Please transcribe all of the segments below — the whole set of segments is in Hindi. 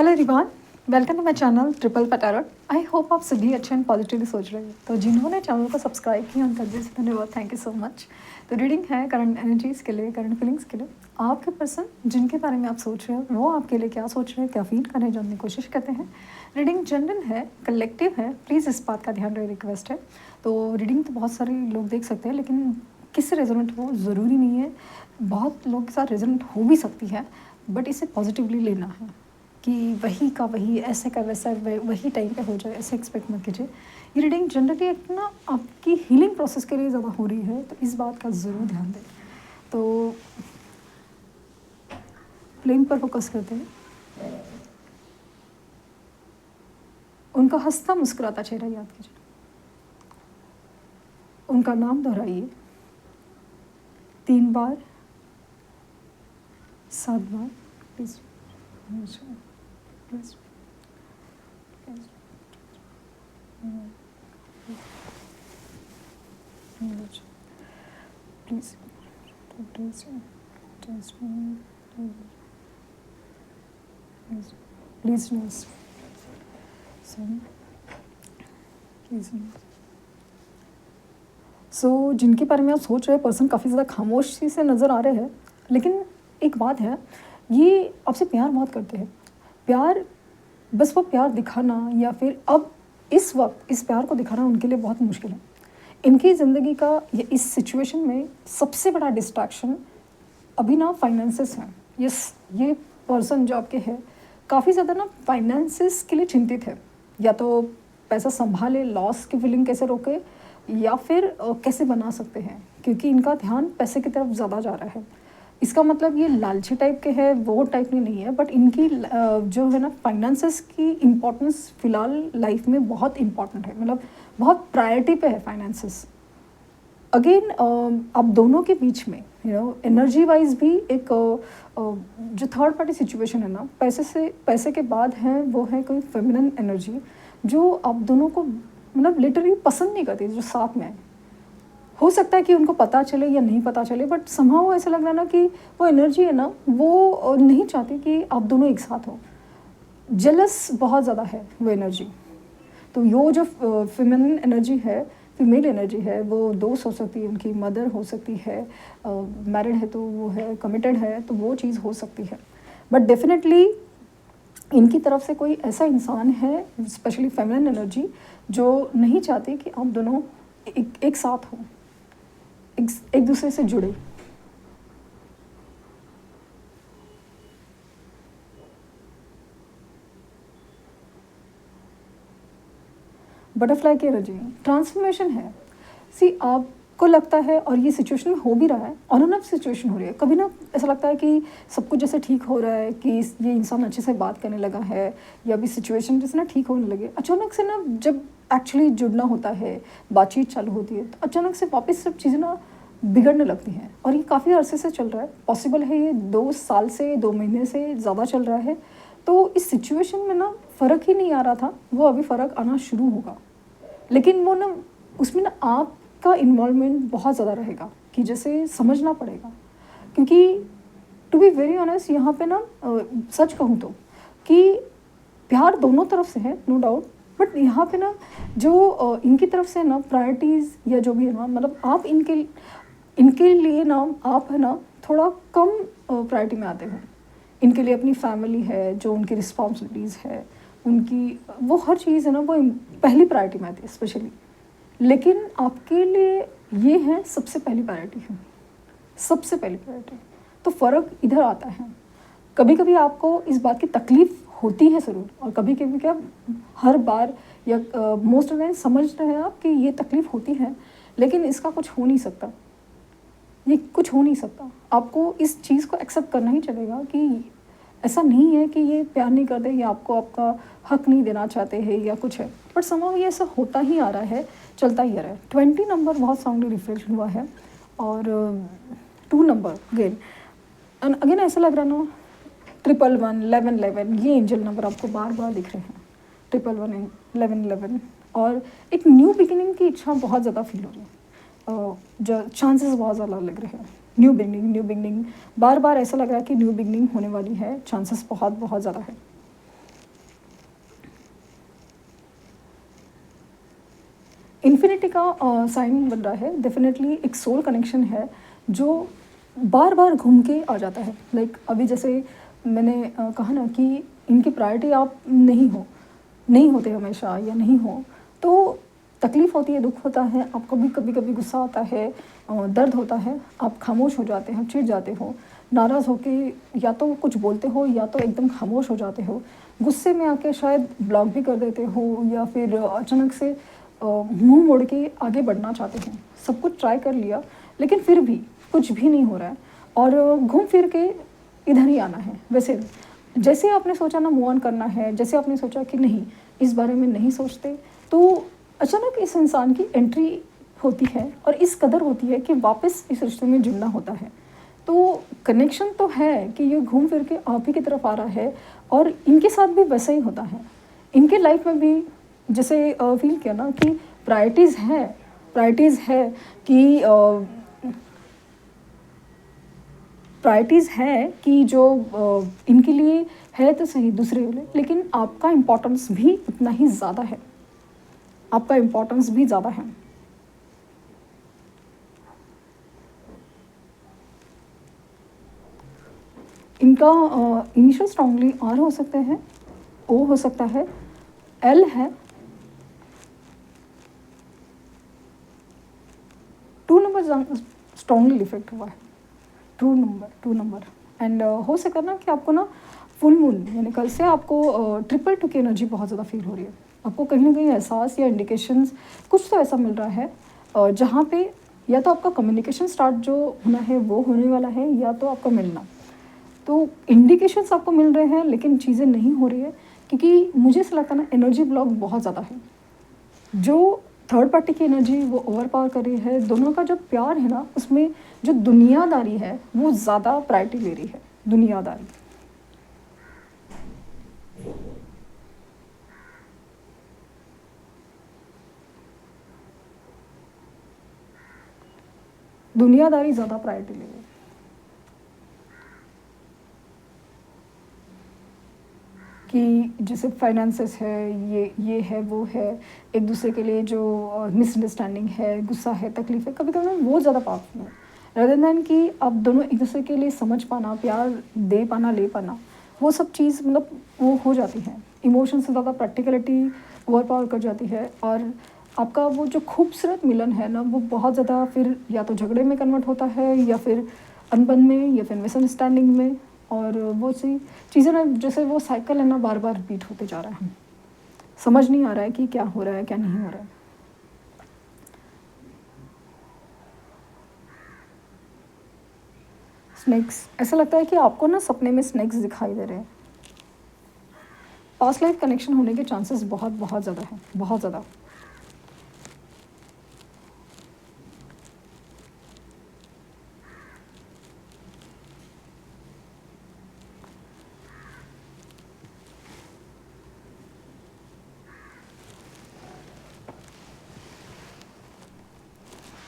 Hello everyone, welcome to my channel triple पटारट। आई होप आप सभी अच्छे एंड पॉजिटिवली सोच रहे हैं। तो जिन्होंने चैनल को सब्सक्राइब किया उनका दिल से धन्यवाद, थैंक यू सो मच। तो रीडिंग है करंट एनर्जीज़ के लिए, करंट फीलिंग्स के लिए। आपके पर्सन जिनके बारे में आप सोच रहे हो वो आपके लिए क्या सोच रहे हैं, क्या फील कर रहे हैं, जानने की कोशिश करते हैं। रीडिंग जनरल है, कलेक्टिव है, प्लीज़ इस बात का ध्यान रहे, रिक्वेस्ट है। तो रीडिंग तो बहुत सारे लोग देख सकते हैं, लेकिन किससे रेजोनेट हो ज़रूरी नहीं है। बहुत लोग के साथ रेजोनेट हो भी सकती है, बट इसे पॉजिटिवली लेना है कि वही का वही, ऐसे का वैसा वही टाइम पे हो जाए, ऐसे एक्सपेक्ट मत कीजिए। ये रीडिंग जनरली एक ना आपकी हीलिंग प्रोसेस के लिए ज़्यादा हो रही है, तो इस बात का ज़रूर ध्यान दें। तो फ्लेम पर फोकस करते हैं, उनका हंसता मुस्कुराता चेहरा याद कीजिए, उनका नाम दोहराइए 3 बार 7 बार, please please please please so जिनके बारे में आप सोच रहे हैं पर्सन काफ़ी ज़्यादा खामोशी से नज़र आ रहे हैं, लेकिन एक बात है, ये आपसे प्यार बहुत करते हैं। प्यार, बस वो प्यार दिखाना या फिर अब इस वक्त इस प्यार को दिखाना उनके लिए बहुत मुश्किल है। इनकी ज़िंदगी का इस सिचुएशन में सबसे बड़ा डिस्ट्रैक्शन अभी ना फाइनेंसेस हैं। ये पर्सन जो आपके है काफ़ी ज़्यादा ना फाइनेंसेस के लिए चिंतित है। या तो पैसा संभाले, लॉस की फीलिंग कैसे रोके, या फिर कैसे बना सकते हैं, क्योंकि इनका ध्यान पैसे की तरफ ज़्यादा जा रहा है। इसका मतलब ये लालची टाइप के है, वो टाइप में नहीं है, बट इनकी जो है ना फाइनेंसेस की इम्पोर्टेंस फ़िलहाल लाइफ में बहुत इम्पॉर्टेंट है, मतलब बहुत प्रायोरिटी पे है फाइनेंसेस। अगेन अब दोनों के बीच में एनर्जी वाइज भी एक जो थर्ड पार्टी सिचुएशन है ना, पैसे के बाद है वो है कोई फेमिनिन एनर्जी जो आप दोनों को मतलब लिटरली पसंद नहीं करती, जो साथ में है। हो सकता है कि उनको पता चले या नहीं पता चले, बट समहाउ ऐसा लग रहा है ना कि वो एनर्जी है ना, वो नहीं चाहती कि आप दोनों एक साथ हो। जेलस बहुत ज़्यादा है वो एनर्जी। तो यो जो फेमिनिन एनर्जी है, फीमेल एनर्जी है, वो दोस्त हो सकती है, उनकी मदर हो सकती है, मैरिड है तो वो है, कमिटेड है तो वो चीज़ हो सकती है। बट डेफिनेटली इनकी तरफ से कोई ऐसा इंसान है, स्पेशली फेमिनिन एनर्जी, जो नहीं चाहती कि आप दोनों एक साथ हो, एक दूसरे से जुड़े। बटरफ्लाई की एनर्जी ट्रांसफॉर्मेशन है। सी आपको लगता है, और ये सिचुएशन में हो भी रहा है, ऑन एंड ऑफ सिचुएशन हो रही है। कभी ना ऐसा लगता है कि सब कुछ जैसे ठीक हो रहा है, कि ये इंसान अच्छे से बात करने लगा है, या भी सिचुएशन जैसे ना ठीक होने लगे, अचानक से ना जब एक्चुअली जुड़ना होता है, बातचीत चालू होती है, तो अचानक से वापस सब चीज़ें ना बिगड़ने लगती हैं। और ये काफ़ी अरसे से चल रहा है, पॉसिबल है ये 2 साल से, 2 महीने से ज़्यादा चल रहा है। तो इस सिचुएशन में ना फ़र्क ही नहीं आ रहा था, वो अभी फ़र्क आना शुरू होगा। लेकिन वो ना उसमें ना आपका इन्वॉल्वमेंट बहुत ज़्यादा रहेगा, कि जैसे समझना पड़ेगा। क्योंकि टू बी वेरी ऑनेस्ट, यहाँ पे ना सच कहूँ तो कि प्यार दोनों तरफ से है, नो डाउट, बट यहाँ पे ना जो इनकी तरफ से ना प्रायोरिटीज़ या जो भी है ना, मतलब आप इनके लिए ना आप है ना थोड़ा कम प्रायोरिटी में आते हो। इनके लिए अपनी फैमिली है, जो उनकी रिस्पॉन्सिबिलिटीज़ है, उनकी वो हर चीज़ है ना, वो पहली प्रायोरिटी में आती है स्पेशली। लेकिन आपके लिए ये है सबसे पहली प्रायोरिटी है, सबसे पहली प्रायोरिटी। तो फ़र्क इधर आता है। कभी कभी आपको इस बात की तकलीफ़ होती है ज़रूर, और कभी कभी क्या हर बार या मोस्ट ऑफ टाइम समझ रहे हैं आप कि ये तकलीफ़ होती है, लेकिन इसका कुछ हो नहीं सकता, ये कुछ हो नहीं सकता। आपको इस चीज़ को एक्सेप्ट करना ही चलेगा कि ऐसा नहीं है कि ये प्यार नहीं करते या आपको आपका हक नहीं देना चाहते हैं या कुछ है, बट समहाउ ये ऐसा होता ही आ रहा है, चलता ही आ रहा है। 20 नंबर बहुत साउंडली रिफ्रेश हुआ है, और 2 नंबर अगेन एंड अगेन ऐसा लग रहा ना 111 11 ये एंजल नंबर आपको बार बार दिख रहे हैं, 111 11 और एक न्यू बिगिनिंग की इच्छा बहुत ज़्यादा फील हो रही है। जो चांसेस बहुत ज़्यादा लग रहे हैं, न्यू बिगनिंग बार बार ऐसा लग रहा है कि न्यू बिगनिंग होने वाली है, चांसेस बहुत बहुत ज़्यादा है। इन्फिनिटी का साइन बन रहा है, डेफिनेटली एक सोल कनेक्शन है जो बार बार घूम के आ जाता है। लाइक अभी जैसे मैंने कहा ना कि इनकी प्रायोरिटी आप नहीं होते हमेशा या नहीं हो, तो तकलीफ़ होती है, दुख होता है, आपको भी कभी कभी गुस्सा आता है, दर्द होता है, आप खामोश हो जाते हैं, चिढ़ जाते हो, नाराज़ होके या तो कुछ बोलते हो या तो एकदम खामोश हो जाते हो, गुस्से में आके शायद ब्लॉक भी कर देते हो या फिर अचानक से मुंह मोड़ के आगे बढ़ना चाहते हो। सब कुछ ट्राई कर लिया लेकिन फिर भी कुछ भी नहीं हो रहा है और घूम फिर के इधर ही आना है। वैसे जैसे आपने सोचा ना मूव ऑन करना है, जैसे आपने सोचा कि नहीं इस बारे में नहीं सोचते, तो अचानक इस इंसान की एंट्री होती है और इस कदर होती है कि वापस इस रिश्ते में जुड़ना होता है। तो कनेक्शन तो है कि ये घूम फिर के आप ही की तरफ आ रहा है और इनके साथ भी वैसा ही होता है। इनके लाइफ में भी जैसे फील किया ना कि प्रायोरिटीज़ है कि प्रायोरिटीज़ है कि जो इनके लिए है तो सही दूसरे वाले, लेकिन आपका इम्पोर्टेंस भी उतना ही ज़्यादा है, आपका इम्पोर्टेंस भी ज़्यादा है। इनका इनिशियल स्ट्रांगली आर हो सकते हैं, ओ हो सकता है, एल है, 2 नंबर स्ट्रांगली इफेक्ट हुआ है, 2 नंबर एंड हो सकता ना कि आपको ना फुल मून यानी कल से आपको 222 की एनर्जी बहुत ज़्यादा फील हो रही है। आपको कहीं ना कहीं एहसास या इंडिकेशंस कुछ तो ऐसा मिल रहा है जहाँ पे या तो आपका कम्युनिकेशन स्टार्ट जो होना है वो होने वाला है या तो आपका मिलना। तो इंडिकेशंस आपको मिल रहे हैं लेकिन चीज़ें नहीं हो रही है क्योंकि मुझे ऐसा लगता है ना एनर्जी ब्लॉक बहुत ज़्यादा है। जो थर्ड पार्टी की एनर्जी वो ओवर पावर कर रही है, दोनों का जो प्यार है ना उसमें जो दुनियादारी है वो ज़्यादा प्रायोरिटी ले रही है। दुनियादारी दुनियादारी ज़्यादा प्रायोरिटी ले रही है। कि जैसे फाइनेंसेस है, ये है वो है, एक दूसरे के लिए जो मिसअंडरस्टैंडिंग है, गुस्सा है, तकलीफ है, कभी कभी ना वो ज़्यादा पावरफुल है रादर दैन कि आप दोनों एक दूसरे के लिए समझ पाना, प्यार दे पाना, ले पाना, वो सब चीज़ मतलब वो हो जाती है। इमोशन से ज़्यादा प्रैक्टिकलिटी ओवर पावर कर जाती है और आपका वो जो खूबसूरत मिलन है ना वो बहुत ज़्यादा फिर या तो झगड़े में कन्वर्ट होता है या फिर अनबन में या फिर मिसअंडरस्टैंडिंग में, और वो सी चीज़ें ना जैसे वो साइकिल है ना बार बार रिपीट होते जा रहा है। समझ नहीं आ रहा है कि क्या हो रहा है क्या नहीं हो रहा है। स्नेक्स, ऐसा लगता है कि आपको ना सपने में स्नेक्स दिखाई दे रहे हैं। पास्ट लाइफ कनेक्शन होने के चांसेस बहुत बहुत ज़्यादा हैं, बहुत ज़्यादा।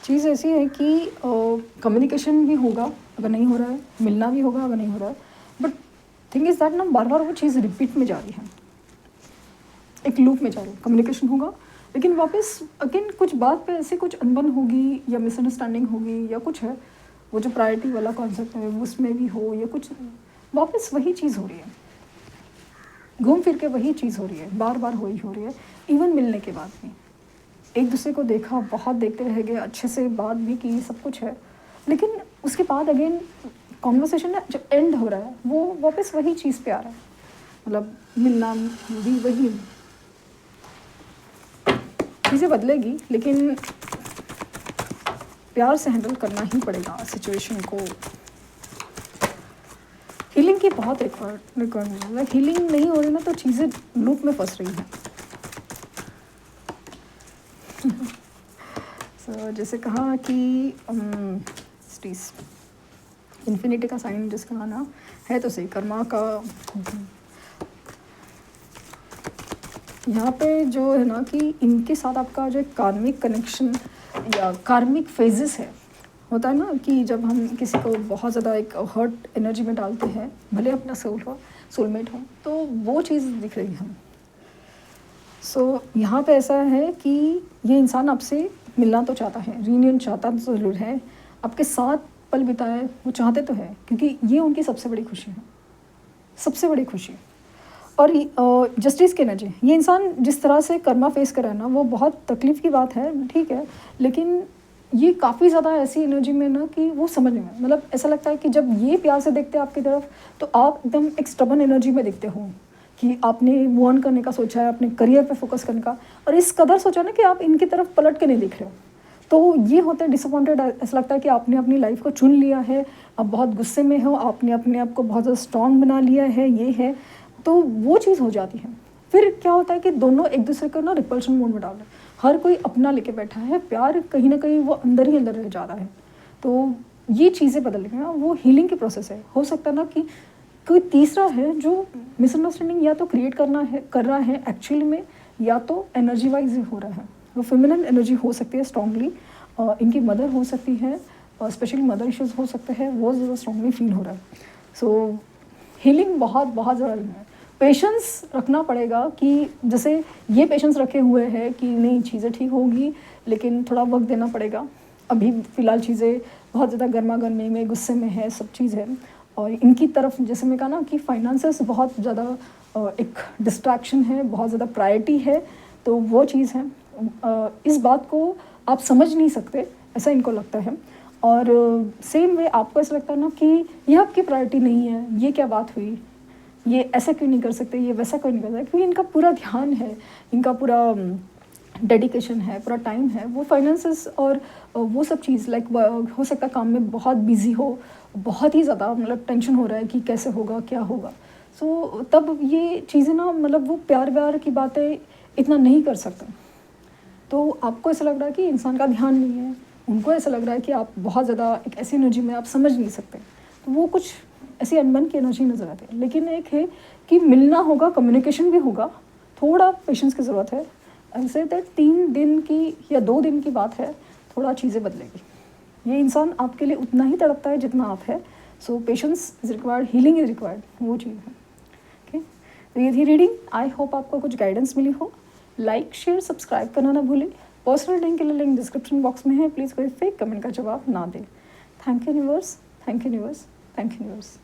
चीज़ ऐसी है कि कम्युनिकेशन भी होगा अगर नहीं हो रहा है, मिलना भी होगा अगर नहीं हो रहा है, बट थिंग इज़ दैट ना बार बार वो चीज़ रिपीट में जा रही है, एक लूप में जा रही है। कम्युनिकेशन होगा लेकिन वापस अगेन कुछ बात पे ऐसे कुछ अनबन होगी या मिसअंडरस्टैंडिंग होगी या कुछ है, वो जो प्रायोरिटी वाला कॉन्सेप्ट है उसमें भी हो या कुछ, वापस वही चीज़ हो रही है, घूम फिर के वही चीज़ हो रही है, बार बार वही हो रही है। इवन मिलने के बाद भी एक दूसरे को देखा, बहुत देखते रह गए, अच्छे से बात भी की, सब कुछ है, लेकिन उसके बाद अगेन कॉन्वर्सेशन ना जब एंड हो रहा है वो वापस वही चीज़ पे आ रहा है, मतलब मिलना भी वही। चीज़ें बदलेगी लेकिन प्यार से हैंडल करना ही पड़ेगा सिचुएशन को। हीलिंग की बहुत रिक्वायरमेंट, हीलिंग नहीं हो रही ना तो चीज़ें लूप में फंस रही हैं। So, जैसे कहा कि इन्फिनिटी का साइन जिसका आना है तो सही कर्मा का, यहाँ पे जो है ना कि इनके साथ आपका जो कार्मिक कनेक्शन या कार्मिक फेजेस है, होता है ना कि जब हम किसी को बहुत ज़्यादा एक हर्ट एनर्जी में डालते हैं, भले अपना सोलमेट हो, तो वो चीज़ दिख रही है हमें। सो यहाँ पे ऐसा है कि ये इंसान आपसे मिलना तो चाहता है, रीयूनियन चाहता तो ज़रूर है, आपके साथ पल बिताए वो चाहते तो है, क्योंकि ये उनकी सबसे बड़ी खुशी है, सबसे बड़ी खुशी। और जस्टिस की एनर्जी, ये इंसान जिस तरह से कर्मा फेस कर रहा है ना, वो बहुत तकलीफ़ की बात है, ठीक है, लेकिन ये काफ़ी ज़्यादा ऐसी एनर्जी में ना कि वो समझ में, मतलब ऐसा लगता है कि जब ये प्यार से देखते हैं आपकी तरफ, तो आप एकदम एक स्टबर्न एनर्जी में दिखते हो कि आपने मूव ऑन करने का सोचा है, अपने करियर पे फोकस करने का, और इस कदर सोचा ना कि आप इनकी तरफ पलट के नहीं देख रहे हो। तो ये होता है डिसअपॉइंटेड, ऐसा लगता है कि आपने अपनी लाइफ को चुन लिया है, आप बहुत गुस्से में हो, आपने अपने आप को बहुत ज़्यादा स्ट्रॉन्ग बना लिया है, ये है, तो वो चीज़ हो जाती है। फिर क्या होता है कि दोनों एक दूसरे को ना रिपल्शन मोड में डाल रहे हैं, हर कोई अपना लेके बैठा है, प्यार कहीं ना कहीं वो अंदर ही अंदर रह जा रहा है। तो ये चीज़ें बदल गई ना, वो हीलिंग की प्रोसेस है। हो सकता है ना कि कोई तीसरा है जो मिसअंडरस्टैंडिंग या तो क्रिएट कर रहा है एक्चुअली में, या तो एनर्जी वाइज हो रहा है। वो फेमिनिन एनर्जी हो सकती है स्ट्रांगली, इनकी मदर हो सकती है, स्पेशली मदर इश्यूज हो सकते हैं, वो ज़्यादा स्ट्रांगली फील हो रहा है। सो हीलिंग बहुत बहुत ज़रूरी है। पेशेंस रखना पड़ेगा कि जैसे ये पेशेंस रखे हुए हैं कि नहीं चीज़ें ठीक होगी, लेकिन थोड़ा वक्त देना पड़ेगा। अभी फ़िलहाल चीज़ें बहुत ज़्यादा गर्मा गर्मी में, गुस्से में है, सब चीज़ है। और इनकी तरफ जैसे मैं कहा ना कि फाइनेंसेस बहुत ज़्यादा एक डिस्ट्रैक्शन है, बहुत ज़्यादा प्रायोरिटी है, तो वो चीज़ है। इस बात को आप समझ नहीं सकते, ऐसा इनको लगता है। और सेम वे आपको ऐसा लगता है ना कि ये आपकी प्रायोरिटी नहीं है, ये क्या बात हुई, ये ऐसा क्यों नहीं कर सकते, ये वैसा क्यों नहीं कर सकते, क्योंकि इनका पूरा ध्यान है, इनका पूरा डेडिकेशन है, पूरा टाइम है, वो फाइनेंसेस और वो सब चीज़ लाइक हो सकता है काम में बहुत बिजी हो, बहुत ही ज़्यादा मतलब टेंशन हो रहा है कि कैसे होगा, क्या होगा। सो तब ये चीज़ें ना, मतलब वो प्यार व्यार की बातें इतना नहीं कर सकते। तो आपको ऐसा लग रहा है कि इंसान का ध्यान नहीं है, उनको ऐसा लग रहा है कि आप बहुत ज़्यादा एक ऐसी एनर्जी में आप समझ नहीं सकते, तो वो कुछ ऐसी अनबन की एनर्जी नज़र आती है। लेकिन एक है कि मिलना होगा, कम्युनिकेशन भी होगा, थोड़ा पेशेंस की ज़रूरत है। ऐसे दैट 3 दिन की या 2 दिन की बात है, थोड़ा चीज़ें बदलेगी। ये इंसान आपके लिए उतना ही तड़पता है जितना आप है। So patience is required, healing is required, वो चीज़ है। ओके, तो ये थी रीडिंग। आई होप आपको कुछ गाइडेंस मिली हो। लाइक शेयर सब्सक्राइब करना ना भूलें। पर्सनल लिंक के लिए लिंक डिस्क्रिप्शन बॉक्स में है, प्लीज़ कोई फेक कमेंट का जवाब ना दें। Thank you universe, thank you universe, thank you universe.